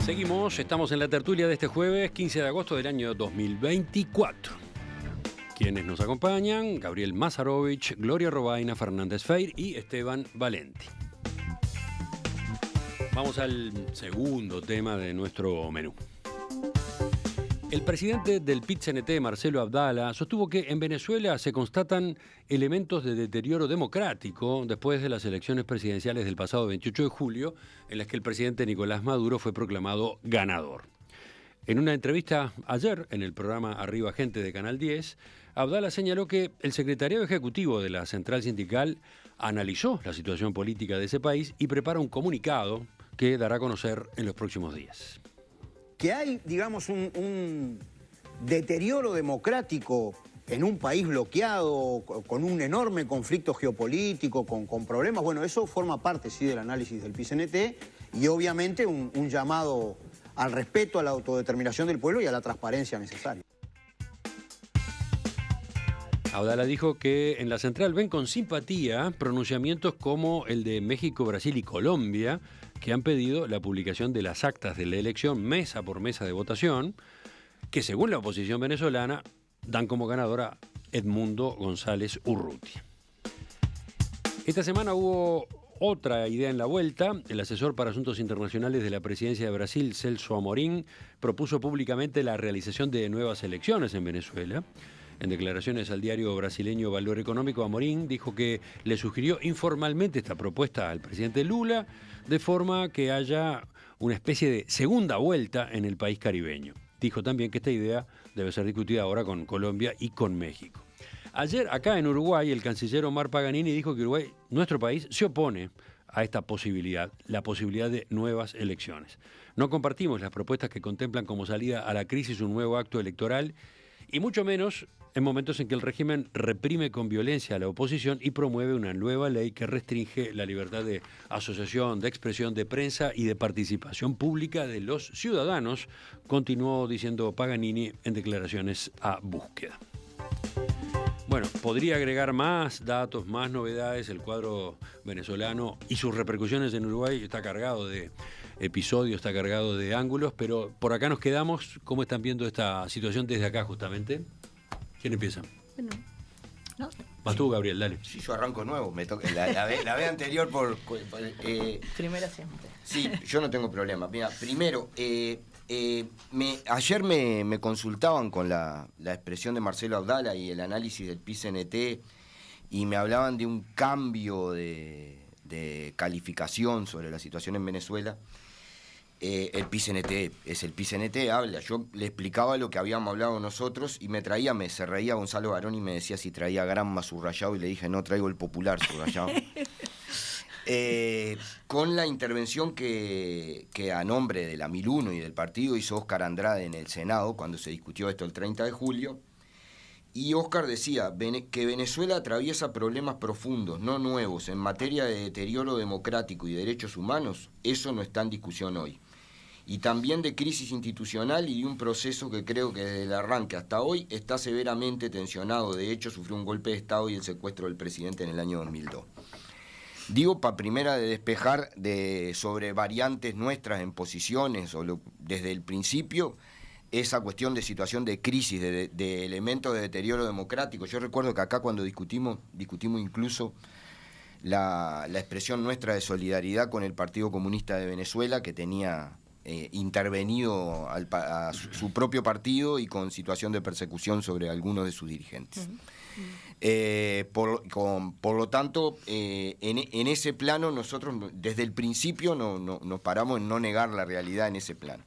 Seguimos, estamos en la tertulia de este jueves 15 de agosto del año 2024. Quienes nos acompañan: Gabriel Mazarovich, Gloria Robaina, Fernández Feir y Esteban Valenti. Vamos al segundo tema de nuestro menú. El presidente del PIT-CNT, Marcelo Abdala, sostuvo que en Venezuela se constatan elementos de deterioro democrático después de las elecciones presidenciales del pasado 28 de julio, en las que el presidente Nicolás Maduro fue proclamado ganador. En una entrevista ayer en el programa Arriba Gente de Canal 10, Abdala señaló que el secretariado ejecutivo de la Central Sindical analizó la situación política de ese país y prepara un comunicado que dará a conocer en los próximos días. Que hay, digamos, un deterioro democrático en un país bloqueado, con un enorme conflicto geopolítico, con problemas, bueno, eso forma parte, sí, del análisis del PIT-CNT y obviamente un llamado al respeto, a la autodeterminación del pueblo y a la transparencia necesaria. Abdala dijo que en la central ven con simpatía pronunciamientos como el de México, Brasil y Colombia, que han pedido la publicación de las actas de la elección mesa por mesa de votación, que según la oposición venezolana dan como ganadora Edmundo González Urrutia. Esta semana hubo otra idea en la vuelta. El asesor para asuntos internacionales de la presidencia de Brasil, Celso Amorim, propuso públicamente la realización de nuevas elecciones en Venezuela. En declaraciones al diario brasileño Valor Económico, Amorim dijo que le sugirió informalmente esta propuesta al presidente Lula, de forma que haya una especie de segunda vuelta en el país caribeño. Dijo también que esta idea debe ser discutida ahora con Colombia y con México. Ayer, acá en Uruguay, el canciller Omar Paganini dijo que Uruguay, nuestro país, se opone a esta posibilidad, la posibilidad de nuevas elecciones. No compartimos las propuestas que contemplan como salida a la crisis un nuevo acto electoral, y mucho menos en momentos en que el régimen reprime con violencia a la oposición y promueve una nueva ley que restringe la libertad de asociación, de expresión, de prensa y de participación pública de los ciudadanos, continuó diciendo Paganini en declaraciones a Búsqueda. Bueno, podría agregar más datos, más novedades. El cuadro venezolano y sus repercusiones en Uruguay está cargado de episodios, está cargado de ángulos, pero por acá nos quedamos. ¿Cómo están viendo esta situación desde acá justamente? ¿Quién empieza? Bueno, no. Vas tú, Gabriel, dale. Sí, yo arranco nuevo, me toca la vez anterior Primero siempre. Sí, yo no tengo problema. Mira, primero, ayer me consultaban con la expresión de Marcelo Abdala y el análisis del PIT-CNT y me hablaban de un cambio de calificación sobre la situación en Venezuela. El PIT-CNT, es el PIT-CNT, habla. Yo le explicaba lo que habíamos hablado nosotros y se reía Gonzalo Barón y me decía si traía Gramma subrayado y le dije no, traigo el Popular subrayado. Con la intervención que a nombre de la 1001 y del partido hizo Óscar Andrade en el Senado cuando se discutió esto el 30 de julio. Y Óscar decía que Venezuela atraviesa problemas profundos, no nuevos, en materia de deterioro democrático y derechos humanos. Eso no está en discusión hoy. Y también de crisis institucional y de un proceso que creo que desde el arranque hasta hoy está severamente tensionado. De hecho, sufrió un golpe de Estado y el secuestro del presidente en el año 2002. Digo, para primera de despejar sobre variantes nuestras en posiciones, desde el principio, esa cuestión de situación de crisis, de elementos de deterioro democrático. Yo recuerdo que acá cuando discutimos incluso la expresión nuestra de solidaridad con el Partido Comunista de Venezuela, que tenía intervenido a su propio partido y con situación de persecución sobre algunos de sus dirigentes. Por lo tanto, en ese plano nosotros desde el principio nos paramos en no negar la realidad en ese plano.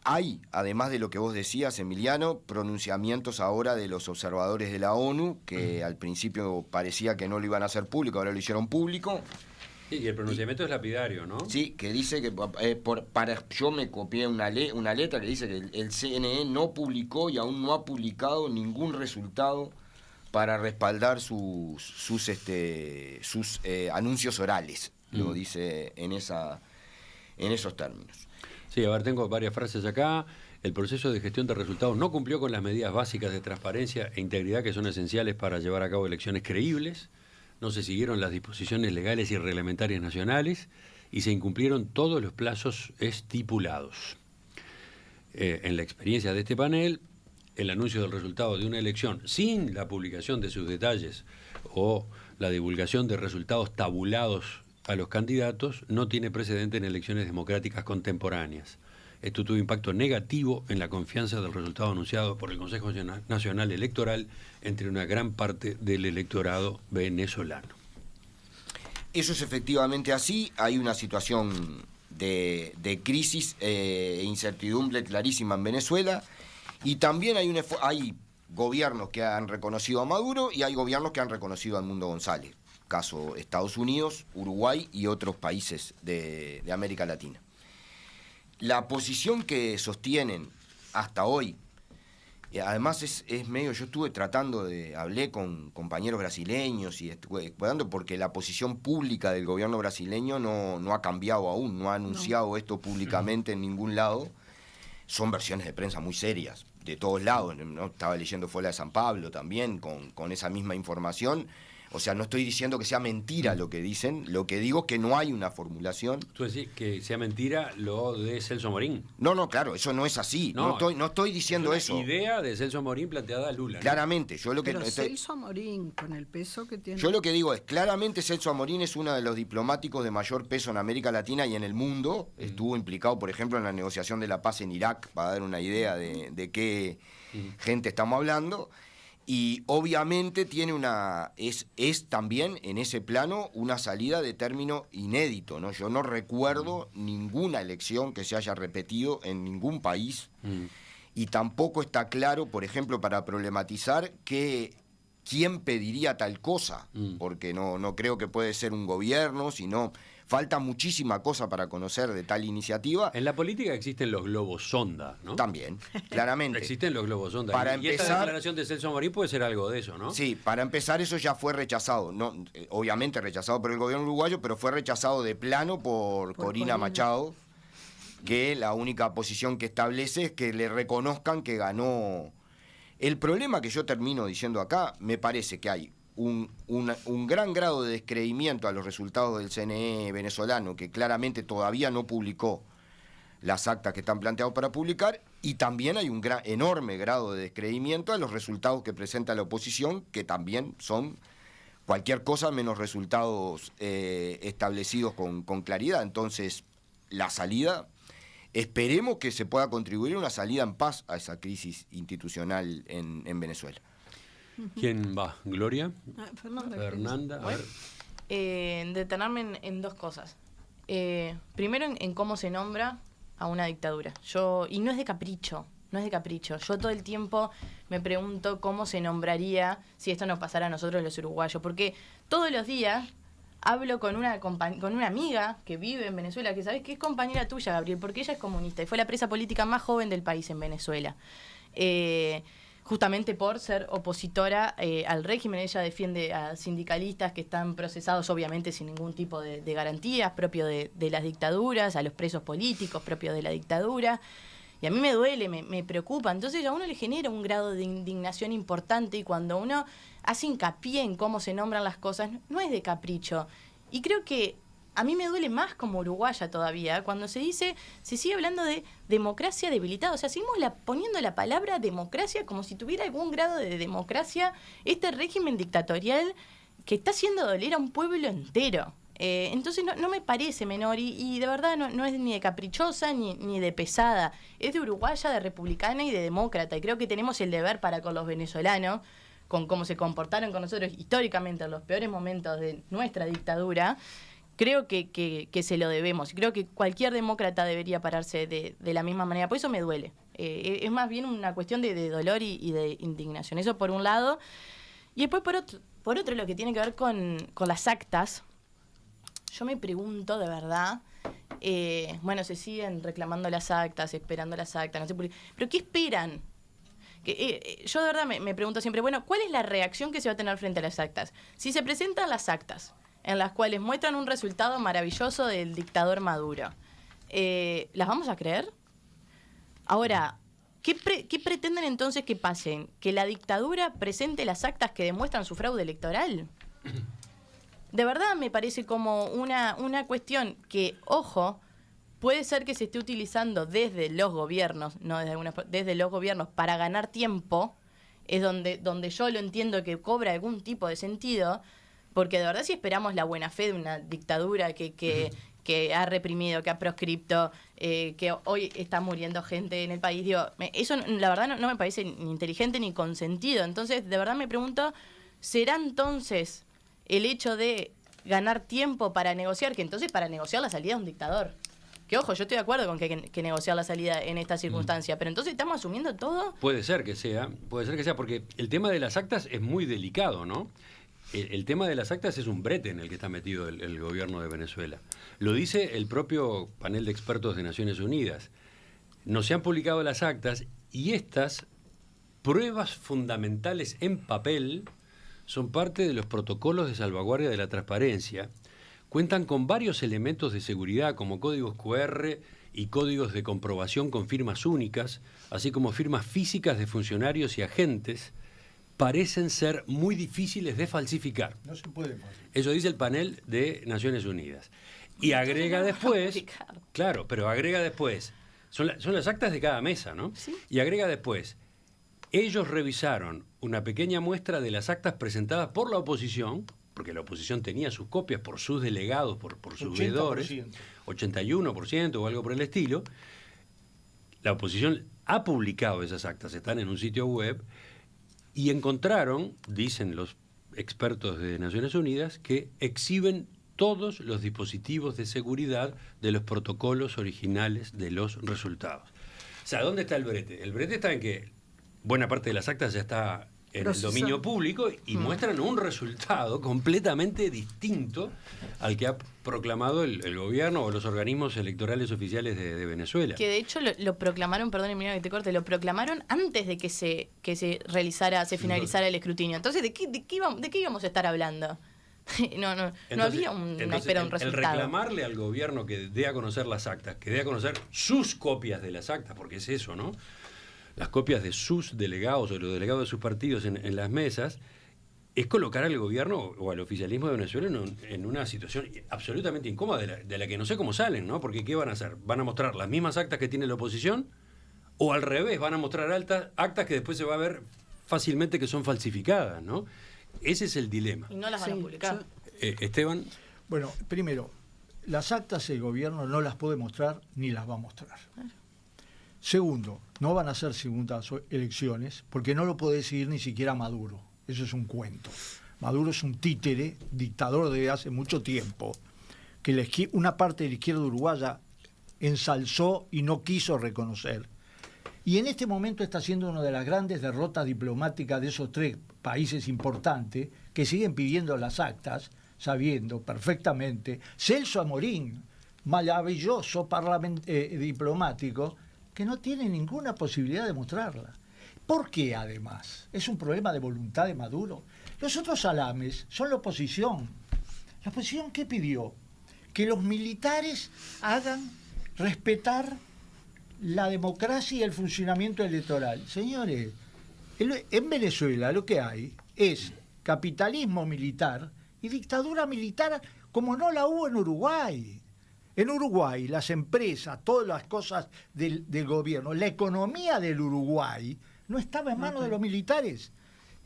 Hay, además de lo que vos decías, Emiliano, pronunciamientos ahora de los observadores de la ONU, que al principio parecía que no lo iban a hacer público, ahora lo hicieron público. Sí, y el pronunciamiento es lapidario, ¿no? Sí, que dice que yo me copié una letra que dice que el CNE no publicó y aún no ha publicado ningún resultado para respaldar sus anuncios orales, lo dice en esos términos. Sí, a ver, tengo varias frases acá. El proceso de gestión de resultados no cumplió con las medidas básicas de transparencia e integridad que son esenciales para llevar a cabo elecciones creíbles. No se siguieron las disposiciones legales y reglamentarias nacionales y se incumplieron todos los plazos estipulados. En la experiencia de este panel, el anuncio del resultado de una elección sin la publicación de sus detalles o la divulgación de resultados tabulados a los candidatos no tiene precedente en elecciones democráticas contemporáneas. Esto tuvo impacto negativo en la confianza del resultado anunciado por el Consejo Nacional Electoral entre una gran parte del electorado venezolano. Eso es efectivamente así. Hay una situación de crisis e incertidumbre clarísima en Venezuela, y también hay gobiernos que han reconocido a Maduro y hay gobiernos que han reconocido al Mundo González, caso Estados Unidos, Uruguay y otros países de América Latina. La posición que sostienen hasta hoy, además es medio, yo hablé con compañeros brasileños y estuve hablando porque la posición pública del gobierno brasileño no ha cambiado aún, no ha anunciado esto públicamente en ningún lado. Son versiones de prensa muy serias, de todos lados, ¿no? Estaba leyendo Folha de San Pablo también con esa misma información. O sea, no estoy diciendo que sea mentira lo que dicen, lo que digo es que no hay una formulación. ¿Tú decís que sea mentira lo de Celso Morín? No, claro, eso no es así. No estoy diciendo es una eso. Idea de Celso Morín planteada a Lula, ¿no? Claramente, Pero Celso Amorín, con el peso que tiene. Yo lo que digo es, claramente Celso Amorín es uno de los diplomáticos de mayor peso en América Latina y en el mundo. Estuvo implicado, por ejemplo, en la negociación de la paz en Irak, para dar una idea de qué gente estamos hablando. Y obviamente tiene es también en ese plano una salida de término inédito, ¿no? Yo no recuerdo ninguna elección que se haya repetido en ningún país, y tampoco está claro, por ejemplo, para problematizar quién pediría tal cosa, porque no creo que puede ser un gobierno, sino falta muchísima cosa para conocer de tal iniciativa. En la política existen los globos sonda, ¿no? También, claramente. Existen los globos sonda. Para y esta declaración de Celso Morín puede ser algo de eso, ¿no? Sí, para empezar eso ya fue rechazado, no, obviamente rechazado por el gobierno uruguayo, pero fue rechazado de plano por Corina Machado, que la única posición que establece es que le reconozcan que ganó. El problema que yo termino diciendo acá, me parece que hay un gran grado de descreimiento a los resultados del CNE venezolano, que claramente todavía no publicó las actas que están planteadas para publicar, y también hay un enorme grado de descreimiento a los resultados que presenta la oposición, que también son cualquier cosa menos resultados establecidos con claridad. Entonces, la salida, esperemos que se pueda contribuir a una salida en paz a esa crisis institucional en Venezuela. ¿Quién va? ¿Gloria? Fernanda. A ver. Detenerme en dos cosas. Primero, en cómo se nombra a una dictadura. Y no es de capricho. Yo todo el tiempo me pregunto cómo se nombraría si esto nos pasara a nosotros los uruguayos. Porque todos los días hablo con una amiga que vive en Venezuela, que sabes que es compañera tuya, Gabriel, porque ella es comunista y fue la presa política más joven del país en Venezuela. Justamente por ser opositora al régimen. Ella defiende a sindicalistas que están procesados obviamente sin ningún tipo de garantías, propio de las dictaduras, a los presos políticos propios de la dictadura. Y a mí me duele, me preocupa. Entonces a uno le genera un grado de indignación importante, y cuando uno hace hincapié en cómo se nombran las cosas, no es de capricho. Y creo que a mí me duele más como uruguaya todavía cuando se sigue hablando de democracia debilitada. O sea, seguimos poniendo la palabra democracia como si tuviera algún grado de democracia este régimen dictatorial que está haciendo doler a un pueblo entero. Entonces no me parece menor, y de verdad no es ni de caprichosa ni de pesada. Es de uruguaya, de republicana y de demócrata. Y creo que tenemos el deber para con los venezolanos, con cómo se comportaron con nosotros históricamente en los peores momentos de nuestra dictadura. Creo que se lo debemos. Creo que cualquier demócrata debería pararse de la misma manera. Por eso me duele. Es más bien una cuestión de dolor y de indignación. Eso por un lado. Y después por otro lo que tiene que ver con las actas. Yo me pregunto de verdad. Se siguen reclamando las actas, esperando las actas. No sé por qué. ¿Pero qué esperan? Yo de verdad me pregunto siempre, ¿cuál es la reacción que se va a tener frente a las actas? Si se presentan las actas en las cuales muestran un resultado maravilloso del dictador Maduro, ¿las vamos a creer? Ahora, ¿qué pretenden entonces que pasen? ¿Que la dictadura presente las actas que demuestran su fraude electoral? de verdad me parece como una cuestión que, ojo, puede ser que se esté utilizando desde los gobiernos, no desde los gobiernos, para ganar tiempo, es donde yo lo entiendo que cobra algún tipo de sentido, porque de verdad si esperamos la buena fe de una dictadura que ha reprimido, que ha proscripto, que hoy está muriendo gente en el país, digo, eso la verdad no me parece ni inteligente ni con sentido. Entonces, de verdad me pregunto, ¿será entonces el hecho de ganar tiempo para negociar, que entonces para negociar la salida de un dictador? Que ojo, yo estoy de acuerdo con que hay que negociar la salida en esta circunstancia, pero entonces estamos asumiendo todo. Puede ser que sea, porque el tema de las actas es muy delicado, ¿no? El tema de las actas es un brete en el que está metido el gobierno de Venezuela. Lo dice el propio panel de expertos de Naciones Unidas. No se han publicado las actas y estas pruebas fundamentales en papel son parte de los protocolos de salvaguardia de la transparencia. Cuentan con varios elementos de seguridad como códigos QR y códigos de comprobación con firmas únicas, así como firmas físicas de funcionarios y agentes. Parecen ser muy difíciles de falsificar. No se puede falsificar. Eso dice el panel de Naciones Unidas. Y agrega después, claro, pero agrega después, son las actas de cada mesa, ¿no? ¿Sí? Y agrega después, ellos revisaron una pequeña muestra de las actas presentadas por la oposición, porque la oposición tenía sus copias por sus delegados, por sus 80%. veedores, 81% o algo por el estilo. La oposición ha publicado esas actas, están en un sitio web, y encontraron, dicen los expertos de Naciones Unidas, que exhiben todos los dispositivos de seguridad de los protocolos originales de los resultados. O sea, ¿dónde está el brete? El brete está en que buena parte de las actas ya está en el dominio público y muestran un resultado completamente distinto al que ha proclamado el gobierno o los organismos electorales oficiales de Venezuela. Que de hecho lo proclamaron, perdónenme que te corte, lo proclamaron antes de que se finalizara el escrutinio. Entonces, ¿de qué íbamos a estar hablando? No había una espera, un resultado. El reclamarle al gobierno que dé a conocer las actas, que dé a conocer sus copias de las actas, porque es eso, ¿no? Las copias de sus delegados o los delegados de sus partidos en las mesas, es colocar al gobierno o al oficialismo de Venezuela en una situación absolutamente incómoda de la que no sé cómo salen, ¿no? Porque ¿qué van a hacer? ¿Van a mostrar las mismas actas que tiene la oposición? ¿O al revés, van a mostrar actas que después se va a ver fácilmente que son falsificadas, ¿no? Ese es el dilema. Y no las van a publicar. Esteban. Bueno, primero, las actas el gobierno no las puede mostrar ni las va a mostrar. Claro. Segundo, no van a ser segundas elecciones porque no lo puede decidir ni siquiera Maduro. Eso es un cuento. Maduro es un títere, dictador desde hace mucho tiempo, que una parte de la izquierda uruguaya ensalzó y no quiso reconocer. Y en este momento está siendo una de las grandes derrotas diplomáticas de esos tres países importantes que siguen pidiendo las actas, sabiendo perfectamente. Celso Amorín, maravilloso diplomático, que no tiene ninguna posibilidad de mostrarla. ¿Por qué, además? ¿Es un problema de voluntad de Maduro? Los otros salames son la oposición. ¿La oposición qué pidió? Que los militares hagan respetar la democracia y el funcionamiento electoral. Señores, en Venezuela lo que hay es capitalismo militar y dictadura militar como no la hubo en Uruguay. En Uruguay, las empresas, todas las cosas del gobierno, la economía del Uruguay no estaba en manos de los militares.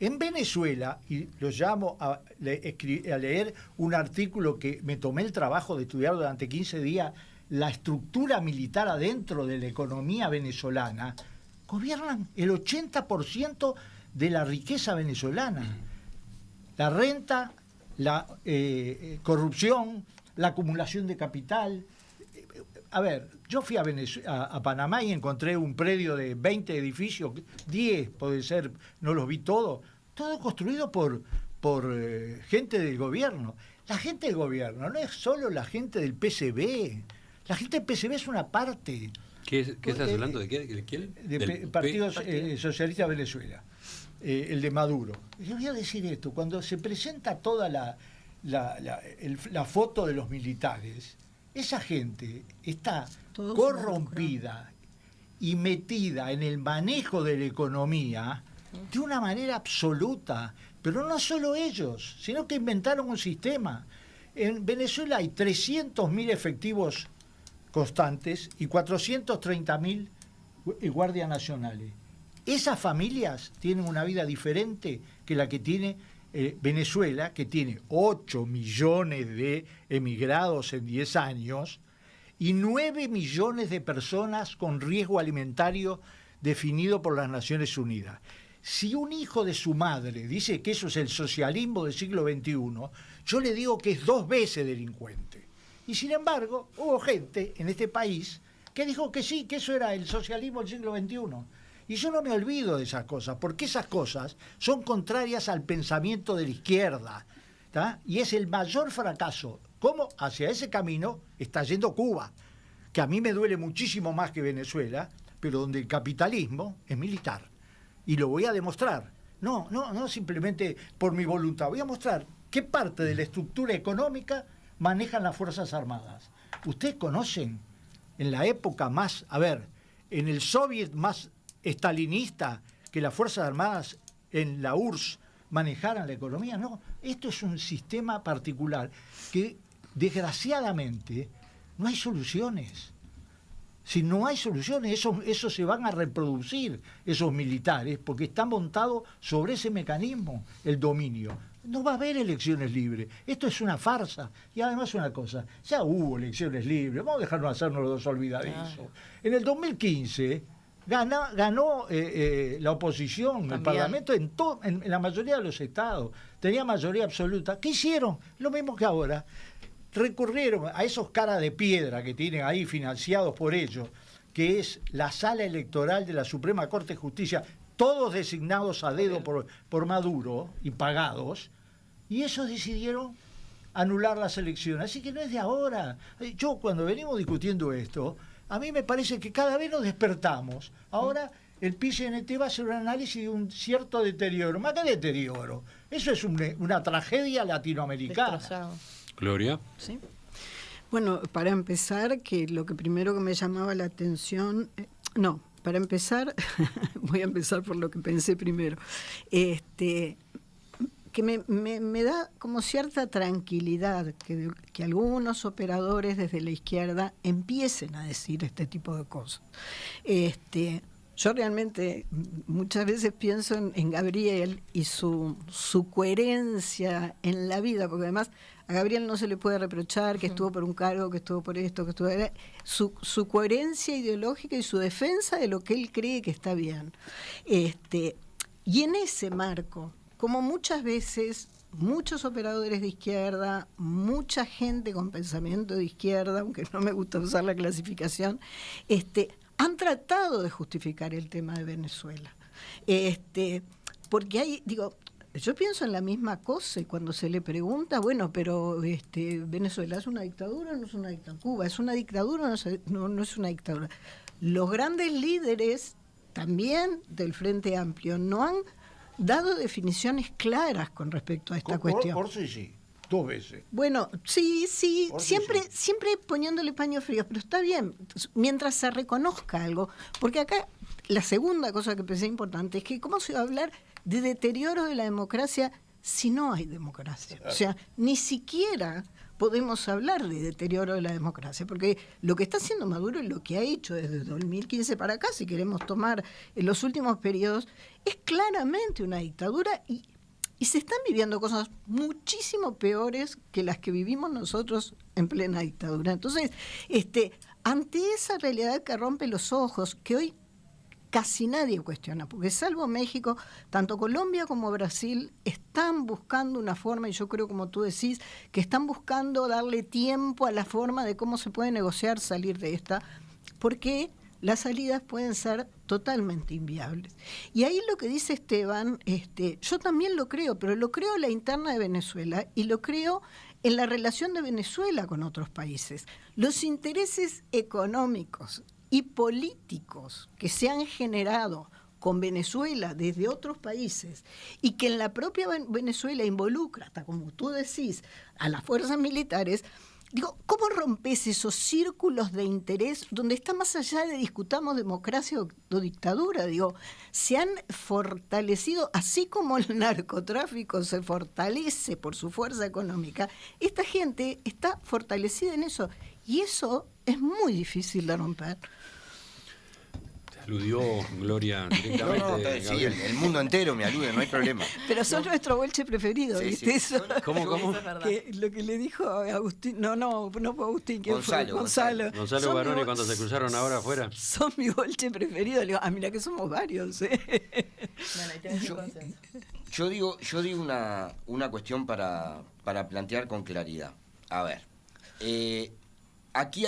En Venezuela, y los llamo a leer un artículo que me tomé el trabajo de estudiar durante 15 días, la estructura militar adentro de la economía venezolana, gobiernan el 80% de la riqueza venezolana. La renta, la corrupción, la acumulación de capital. A ver, yo fui a Panamá y encontré un predio de 20 edificios, 10 puede ser, no los vi todos, todo construido por gente del gobierno. La gente del gobierno no es solo la gente del PCB, la gente del PCB es una parte. ¿Qué estás hablando? ¿De qué? ¿De quién? Del Partido Socialista de Venezuela, el de Maduro. Yo voy a decir esto, cuando se presenta toda la foto de los militares, esa gente está corrompida y metida en el manejo de la economía de una manera absoluta. Pero no solo ellos, sino que inventaron un sistema. En Venezuela hay 300.000 efectivos constantes y 430.000 guardias nacionales. Esas familias tienen una vida diferente que la que tiene Venezuela, que tiene 8 millones de emigrados en 10 años y 9 millones de personas con riesgo alimentario definido por las Naciones Unidas. Si un hijo de su madre dice que eso es el socialismo del siglo XXI, yo le digo que es 2 veces delincuente. Y sin embargo, hubo gente en este país que dijo que sí, que eso era el socialismo del siglo XXI. Y yo no me olvido de esas cosas, porque esas cosas son contrarias al pensamiento de la izquierda, ¿tá? Y es el mayor fracaso. ¿Cómo hacia ese camino está yendo Cuba? Que a mí me duele muchísimo más que Venezuela, pero donde el capitalismo es militar. Y lo voy a demostrar. No simplemente por mi voluntad. Voy a mostrar qué parte de la estructura económica manejan las Fuerzas Armadas. Ustedes conocen en la época más, en el soviet más estalinista, que las Fuerzas Armadas en la URSS manejaran la economía. No, esto es un sistema particular que desgraciadamente no hay soluciones. Si no hay soluciones, eso se van a reproducir, esos militares, porque está montado sobre ese mecanismo el dominio. No va a haber elecciones libres. Esto es una farsa. Y además una cosa, ya hubo elecciones libres, vamos a dejarnos hacernos los olvidadizos. En el 2015 ganó la oposición, también. El Parlamento en la mayoría de los estados. Tenía mayoría absoluta. ¿Qué hicieron? Lo mismo que ahora. Recurrieron a esos caras de piedra que tienen ahí financiados por ellos, que es la sala electoral de la Suprema Corte de Justicia, todos designados a dedo por Maduro y pagados, y ellos decidieron anular las elecciones. Así que no es de ahora. Yo cuando venimos discutiendo esto, a mí me parece que cada vez nos despertamos. Ahora el PCNT va a hacer un análisis de un cierto deterioro. ¿Más que deterioro? Eso es una tragedia latinoamericana. Destrozado. Gloria. Sí. Bueno, para empezar, que lo que primero que me llamaba la atención, para empezar, voy a empezar por lo que pensé primero, que me da como cierta tranquilidad que algunos operadores desde la izquierda empiecen a decir este tipo de cosas. Yo realmente muchas veces pienso en Gabriel y su coherencia en la vida, porque además a Gabriel no se le puede reprochar que estuvo por un cargo, que estuvo por esto, que estuvo... Su coherencia ideológica y su defensa de lo que él cree que está bien. Y en ese marco, como muchas veces, muchos operadores de izquierda, mucha gente con pensamiento de izquierda, aunque no me gusta usar la clasificación, han tratado de justificar el tema de Venezuela. Porque hay, yo pienso en la misma cosa y cuando se le pregunta, bueno, pero Venezuela ¿es una dictadura o no es una dictadura? ¿Cuba es una dictadura o no es una dictadura? Los grandes líderes también del Frente Amplio no han dado definiciones claras con respecto a esta cuestión. Por sí. 2 veces. Bueno, sí, siempre poniéndole paños fríos, pero está bien, mientras se reconozca algo, porque acá la segunda cosa que pensé importante es que cómo se va a hablar de deterioro de la democracia si no hay democracia. O sea, ni siquiera podemos hablar de deterioro de la democracia, porque lo que está haciendo Maduro y lo que ha hecho desde 2015 para acá, si queremos tomar en los últimos periodos, es claramente una dictadura y se están viviendo cosas muchísimo peores que las que vivimos nosotros en plena dictadura. Entonces, ante esa realidad que rompe los ojos, que hoy casi nadie cuestiona, porque salvo México, tanto Colombia como Brasil están buscando una forma, y yo creo, como tú decís, que están buscando darle tiempo a la forma de cómo se puede negociar salir de esta, porque las salidas pueden ser totalmente inviables. Y ahí lo que dice Esteban, yo también lo creo, pero lo creo en la interna de Venezuela y lo creo en la relación de Venezuela con otros países. Los intereses económicos y políticos que se han generado con Venezuela desde otros países y que en la propia Venezuela involucra, hasta como tú decís, a las fuerzas militares, Digo, ¿cómo rompes esos círculos de interés donde está más allá de discutamos democracia o dictadura? Digo, se han fortalecido, así como el narcotráfico se fortalece por su fuerza económica, esta gente está fortalecida en eso. Y eso es muy difícil de romper. Aludió Gloria directamente. No, sí, el mundo entero me alude, no hay problema. Pero son nuestro bolche preferido, Sí, ¿viste? sí. Eso, ¿Cómo? que lo que le dijo Agustín, no fue Agustín, ¿quién fue? Gonzalo. Gonzalo Son Baroni, mi- cuando se cruzaron ahora afuera. Son mi bolche preferido. Le digo, mira que somos varios, ¿eh? Bueno, ahí tenés un consenso. Yo digo una cuestión para plantear con claridad. A ver, aquí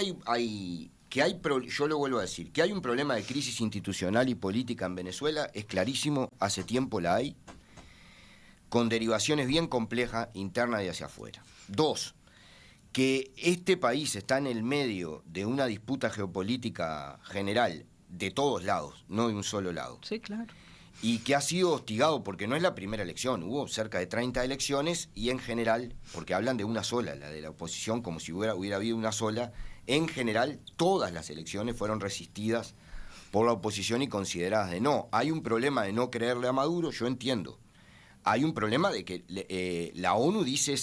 yo lo vuelvo a decir, que hay un problema de crisis institucional y política en Venezuela, es clarísimo, hace tiempo la hay, con derivaciones bien complejas internas y hacia afuera. 2, que este país está en el medio de una disputa geopolítica general de todos lados, no de un solo lado. Sí, claro. Y que ha sido hostigado porque no es la primera elección, hubo cerca de 30 elecciones y en general, porque hablan de una sola, la de la oposición, como si hubiera habido una sola, en general todas las elecciones fueron resistidas por la oposición y consideradas de no. Hay un problema de no creerle a Maduro, yo entiendo. Hay un problema de que la ONU dice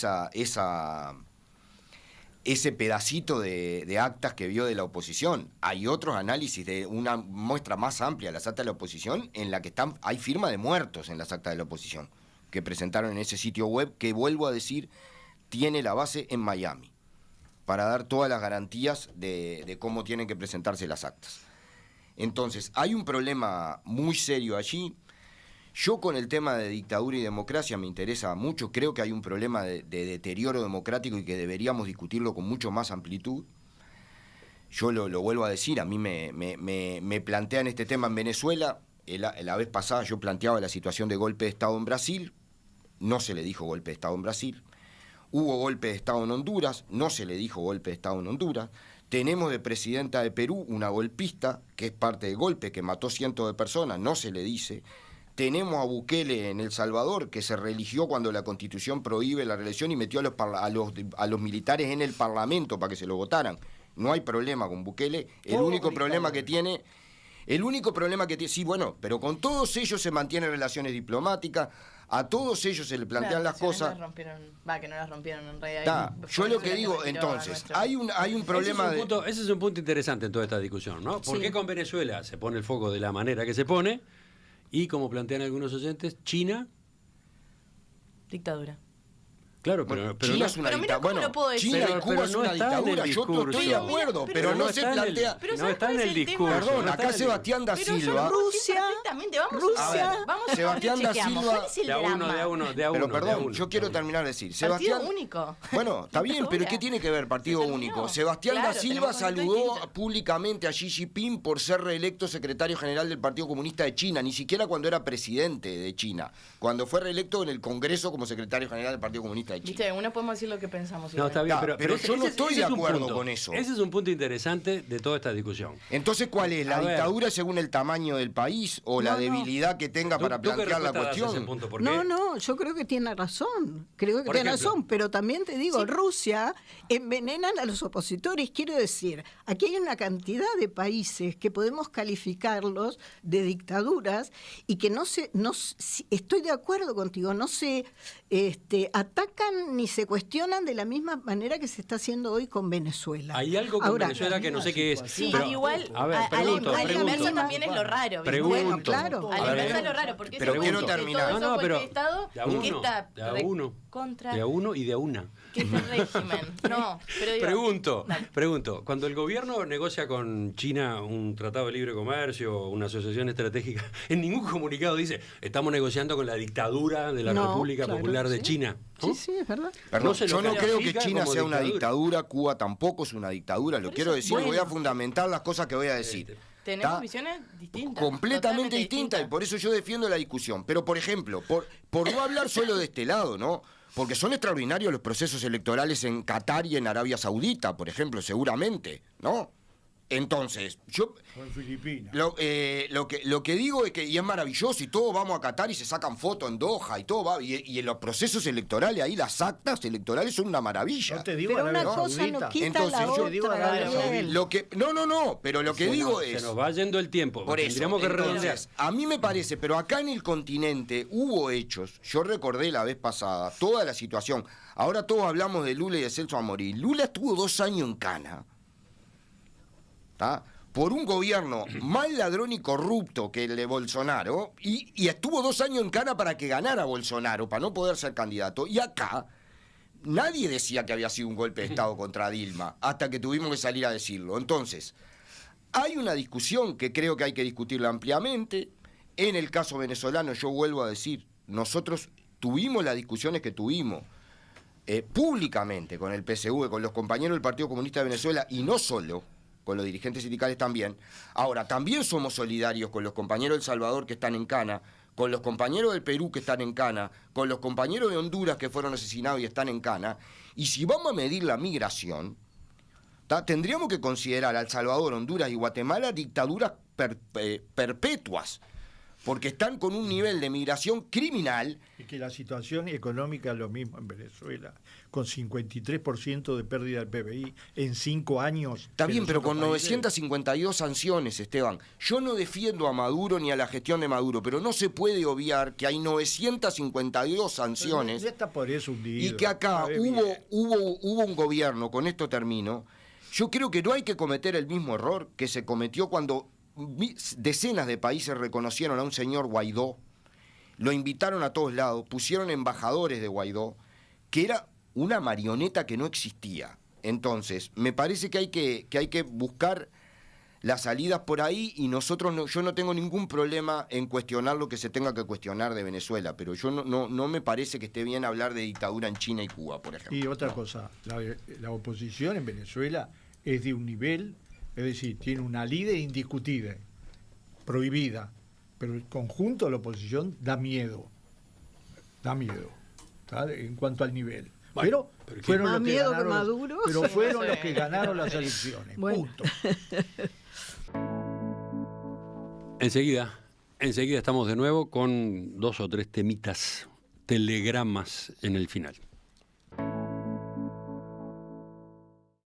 ese pedacito de actas que vio de la oposición. Hay otros análisis de una muestra más amplia de las actas de la oposición en la que hay firma de muertos en las actas de la oposición que presentaron en ese sitio web que, vuelvo a decir, tiene la base en Miami para dar todas las garantías de cómo tienen que presentarse las actas. Entonces, hay un problema muy serio allí. Yo con el tema de dictadura y democracia me interesa mucho, creo que hay un problema de deterioro democrático y que deberíamos discutirlo con mucho más amplitud. Yo lo vuelvo a decir, a mí me plantean este tema en Venezuela, la vez pasada yo planteaba la situación de golpe de Estado en Brasil, no se le dijo golpe de Estado en Brasil. Hubo golpe de Estado en Honduras, no se le dijo golpe de Estado en Honduras. Tenemos de presidenta de Perú una golpista, que es parte del golpe, que mató cientos de personas, no se le dice. Tenemos a Bukele en El Salvador, que se reeligió cuando la Constitución prohíbe la reelección y metió a los militares en el Parlamento para que se lo votaran. No hay problema con Bukele. El único problema que tiene, sí, bueno, pero con todos ellos se mantienen relaciones diplomáticas, a todos ellos se le plantean las cosas. Que no las rompieron en realidad. Yo lo que digo, entonces, hay un problema ese es un punto interesante en toda esta discusión, ¿no? ¿Por qué con Venezuela se pone el foco de la manera que se pone? Y como plantean algunos oyentes, China. Dictadura. Claro, pero China no, es una pero mira, dictadura. ¿cómo lo puedo decir? China y Pero Cuba es no una está en el dictadura. Yo discurso. estoy de acuerdo, pero no se está en el- plantea. Pero no ¿sabes está cuál en es el el tema? discurso. Perdón, no está acá en el- Sebastián da Pero yo Silva. lo puedo decir Rusia, perfectamente. Vamos a Sebastián da chequeamos. Silva. ¿Cuál es el De a uno, drama? de a uno. Pero perdón, de a uno. yo quiero terminar de decir. Partido Sebastián. único. Bueno, está bien, pero ¿qué tiene que ver partido Se terminó. único? Sebastián Claro, da Silva tenemos conceptos saludó distintos. públicamente a Xi Jinping por ser reelecto secretario general del Partido Comunista de China, ni siquiera cuando era presidente de China, cuando fue reelecto en el Congreso como secretario general del Partido Comunista de China. Viste, uno podemos decir lo que pensamos. No, está bien, Pero yo no estoy de es un acuerdo punto. con eso. Ese es un punto interesante de toda esta discusión. Entonces, ¿cuál es? ¿La A ver. dictadura según el tamaño del país o la No, no. debilidad que tenga para ¿Tú qué plantear la respuesta das a ese cuestión? punto? ¿Por qué? No, yo creo que tiene razón. Creo que Por tiene ejemplo. razón, pero también te digo, Rusia envenenan a los opositores. Quiero decir, aquí hay una cantidad de países que podemos calificarlos de dictaduras y que estoy de acuerdo contigo, no se atacan ni se cuestionan de la misma manera que se está haciendo hoy con Venezuela. Hay algo con Ahora, Venezuela que no sé qué es. Sí, pero- igual a ver, a la pregunto. inversa también es lo raro. ¿viste? Pregunto. Bueno, claro. A A la ver. inversa es lo raro, porque Pero ese quiero cuento de terminar. todo eso No, golpe pero de Estado de a que uno, está de a uno, contra de a uno y de a una. que este régimen. No, pero digo, Pregunto, cuando el gobierno negocia con China un tratado de libre comercio, una asociación estratégica, en ningún comunicado dice, estamos negociando con la dictadura de la No, República claro, Popular de sí. China. ¿no? Sí, sí, es verdad. Perdón, No se lo yo no creo que califica China como sea una dictadura. dictadura, Cuba tampoco es una dictadura, lo quiero decir, voy a fundamentar las cosas que voy a decir. tenemos ¿Está? visiones distintas. Completamente totalmente distintas, y por eso yo defiendo la discusión. Pero, por ejemplo, por no hablar solo de este lado, ¿no? Porque son extraordinarios los procesos electorales en Qatar y en Arabia Saudita, por ejemplo, seguramente, ¿no? Entonces, yo O en Filipinas. lo que digo es que, y es maravilloso, y todos vamos a Qatar y se sacan fotos en Doha, y todo va, y en los procesos electorales, ahí las actas electorales son una maravilla. No te digo Pero una Arabia cosa no Saudita. quita Entonces, la yo digo otra, Arabia Gabriel. No, pero lo que digo Se es... nos va yendo el tiempo. Por eso, Tendríamos que redondear. entonces, a mí me parece, pero acá en el continente hubo hechos, yo recordé la vez pasada, toda la situación, ahora todos hablamos de Lula y de Celso Amorí. Lula estuvo 2 años en Cana, ¿tá? Por un gobierno más ladrón y corrupto que el de Bolsonaro, y estuvo 2 años en Cana para que ganara Bolsonaro, para no poder ser candidato, y acá nadie decía que había sido un golpe de Estado contra Dilma, hasta que tuvimos que salir a decirlo. Entonces, hay una discusión que creo que hay que discutirla ampliamente. En el caso venezolano, yo vuelvo a decir, nosotros tuvimos las discusiones que tuvimos públicamente con el PSV, con los compañeros del Partido Comunista de Venezuela, y no solo, con los dirigentes sindicales también. Ahora, también somos solidarios con los compañeros de El Salvador que están en Cana, con los compañeros del Perú que están en Cana, con los compañeros de Honduras que fueron asesinados y están en Cana. Y si vamos a medir la migración, tendríamos que considerar a El Salvador, Honduras y Guatemala dictaduras perpetuas, porque están con un nivel de migración criminal. Y que la situación económica es lo mismo en Venezuela, con 53% de pérdida del PBI en 5 años. Está bien, pero con 950 952 sanciones, Esteban. Yo no defiendo a Maduro ni a la gestión de Maduro, pero no se puede obviar que hay 952 sanciones Ya está por eso hundido. y que acá hubo un gobierno, con esto termino. Yo creo que no hay que cometer el mismo error que se cometió cuando decenas de países reconocieron a un señor Guaidó, lo invitaron a todos lados, pusieron embajadores de Guaidó, que era una marioneta que no existía. Entonces, me parece que hay que buscar las salidas por ahí, y yo no tengo ningún problema en cuestionar lo que se tenga que cuestionar de Venezuela, pero yo no me parece que esté bien hablar de dictadura en China y Cuba, por ejemplo. Y otra cosa, la oposición en Venezuela es de un nivel, es decir, tiene una líder indiscutida, prohibida, pero el conjunto de la oposición da miedo, ¿sabes? En cuanto al nivel. Bueno, pero fueron ¿Más los que miedo que ganaron, Maduro? pero fueron los que ganaron las elecciones. Bueno. Punto. Enseguida estamos de nuevo con 2 o 3 temitas, telegramas en el final.